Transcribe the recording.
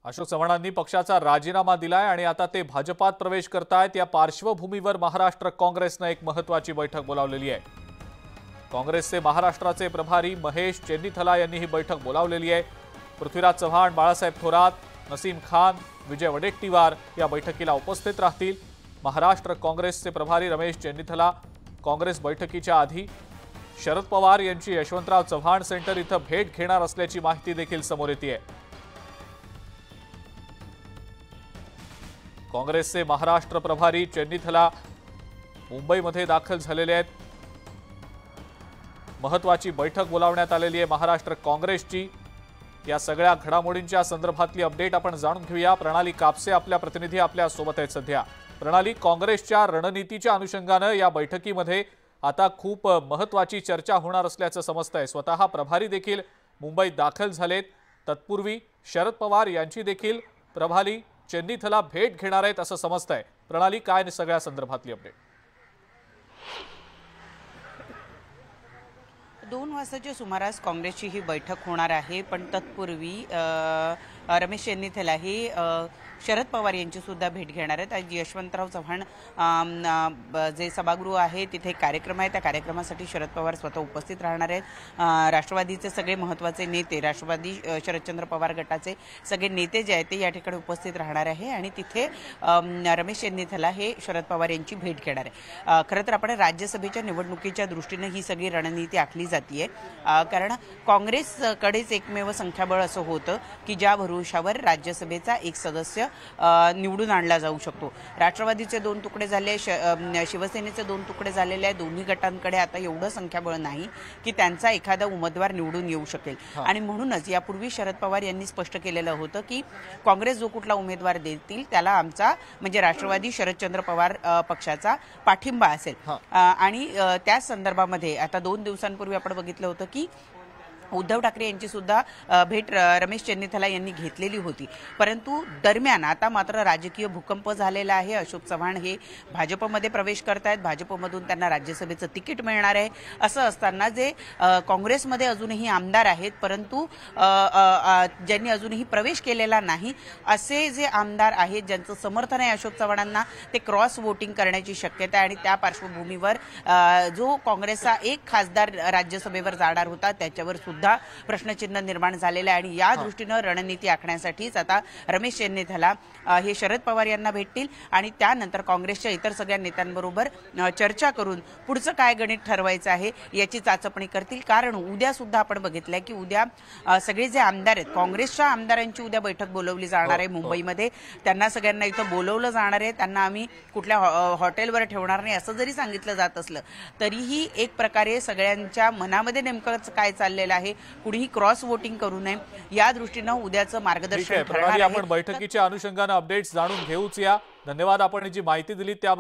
अशोक चव्हाणांनी पक्षाचा राजीनामा दिलाय आणि आता ते भाजपात प्रवेश करतायत। या पार्श्वभूमीवर महाराष्ट्र काँग्रेसने एक महत्त्वाची बैठक बोलावलेली आहे। काँग्रेसचे महाराष्ट्राचे प्रभारी महेश चेन्नीथला यांनी ही बैठक बोलावलेली आहे। पृथ्वीराज चव्हाण, बाळासाहेब थोरात, नसीम खान, विजय वडेट्टीवार या बैठकीला उपस्थित राहतील। महाराष्ट्र काँग्रेसचे प्रभारी रमेश चेन्नीथला काँग्रेस बैठकीच्या आधी शरद पवार यांची यशवंतराव चव्हाण सेंटर इथं भेट घेणार असल्याची माहिती देखील समोर येते। काँग्रेसचे महाराष्ट्र प्रभारी चेन्नीथला मुंबईमध्ये दाखल झालेले आहेत। महत्त्वाची बैठक बोलावण्यात आलेली आहे महाराष्ट्र काँग्रेसची। या सगळ्या घडामोडींच्या संदर्भातली अपडेट आपण जाणून घेऊया। प्रणाली कापसे आपल्या प्रतिनिधी आपल्या सोबत आहेत सध्या। प्रणाली, काँग्रेसच्या रणनीतीच्या अनुषंगाने या बैठकीमध्ये आता खूप महत्त्वाची चर्चा होणार असल्याचं समजतंय। स्वतः प्रभारी देखील मुंबईत दाखल झालेत। तत्पूर्वी शरद पवार यांची देखील प्रभारी चेन्नीथला भेट घेणार आहेत असं समजतंय। प्रणाली, काय सगळ्या संदर्भातली अपडेट? 2 वाजताच्या सुमारास काँग्रेसची ही बैठक होणार आहे, पण तत्पूर्वी रमेश चेन्नीथला हे शरद पवार यांची सुद्धा भेट घेणार आहेत। आज यशवंतराव चव्हाण जे सभागृह आहे तिथे कार्यक्रम आहे, त्या कार्यक्रमासाठी शरद पवार स्वतः उपस्थित राहणार आहेत। राष्ट्रवादीचे सगळे महत्त्वाचे नेते, राष्ट्रवादी शरदचंद्र पवार गटाचे सगळे नेते जे आहेत ते या ठिकाणी उपस्थित राहणार आहे आणि तिथे रमेश चेन्नीथला हे शरद पवार यांची भेट घेणार आहे। खरं तर आपण राज्यसभेच्या निवडणुकीच्या दृष्टीने ही सगळी रणनीती आखली जाते, कारण काँग्रेसकडेच एकमेव संख्याबळ असं होतं की ज्या भरोशावर राज्यसभेचा एक सदस्य निवडून आणला जाऊ शकतो। राष्ट्रवादीचे 2 तुकडे झाले, शिवसेनेचे 2 तुकडे झालेले आहेत। दोन्ही गटांकडे आता एवढं संख्याबळ नाही की त्यांचा एखादा उमेदवार निवडून येऊ शकेल आणि म्हणूनच यापूर्वी शरद पवार यांनी स्पष्ट केलेलं होतं की काँग्रेस जो कुठला उमेदवार देतील त्याला आमचा म्हणजे राष्ट्रवादी शरदचंद्र पवार पक्षाचा पाठिंबा असेल। आणि त्या संदर्भामध्ये आता 2 दिवसांपूर्वी आपण बघितलं होतं की उद्धव ठाकरे यांची सुद्धा भेट रमेश चेन्नीथला यांनी घेतलेली होती, परंतु दरम्यान आता मात्र राजकीय भूकंप झालेला आहे। अशोक चव्हाण हे भाजपमध्ये प्रवेश करतायत, भाजपमधून त्यांना राज्यसभेचं तिकीट मिळणार आहे। असं असताना जे काँग्रेसमध्ये अजूनही आमदार आहेत परंतु ज्यांनी अजूनही प्रवेश केलेला नाही असे जे आमदार आहेत ज्यांचं समर्थन आहे अशोक चव्हाणांना, ते क्रॉस वोटिंग करण्याची शक्यता आहे आणि त्या पार्श्वभूमीवर जो काँग्रेसचा एक खासदार राज्यसभेवर जाणार होता त्याच्यावर सुद्धा प्रश्नचिन्ह निर्माण झालेलं आहे आणि या दृष्टीने रणनीती आखण्यासाठीच आता रमेश चेन्नीथला हे शरद पवार यांना भेटतील आणि त्यानंतर काँग्रेसच्या इतर सगळ्या नेत्यांबरोबर चर्चा करून पुढचं काय गणित ठरवायचं आहे याची चाचपणी करतील। कारण उद्या सुद्धा आपण बघितलंय की उद्या सगळे जे आमदार आहेत काँग्रेसच्या आमदारांची उद्या बैठक बोलवली जाणार आहे मुंबईमध्ये। त्यांना सगळ्यांना इथं बोलवलं जाणार आहे, त्यांना आम्ही कुठल्या हॉटेलवर ठेवणार नाही असं जरी सांगितलं जात असलं तरीही एक प्रकारे सगळ्यांच्या मनामध्ये नेमकं काय चाललेलं आहे, कुणीही क्रॉस वोटिंग करू नये या दृष्टीने उद्याचं मार्गदर्शन ठरणार आहे। आपण बैठकीच्या अनुषंगाने अपडेट्स जाणून घेऊच या। धन्यवाद, आपण जी माहिती दिली त्या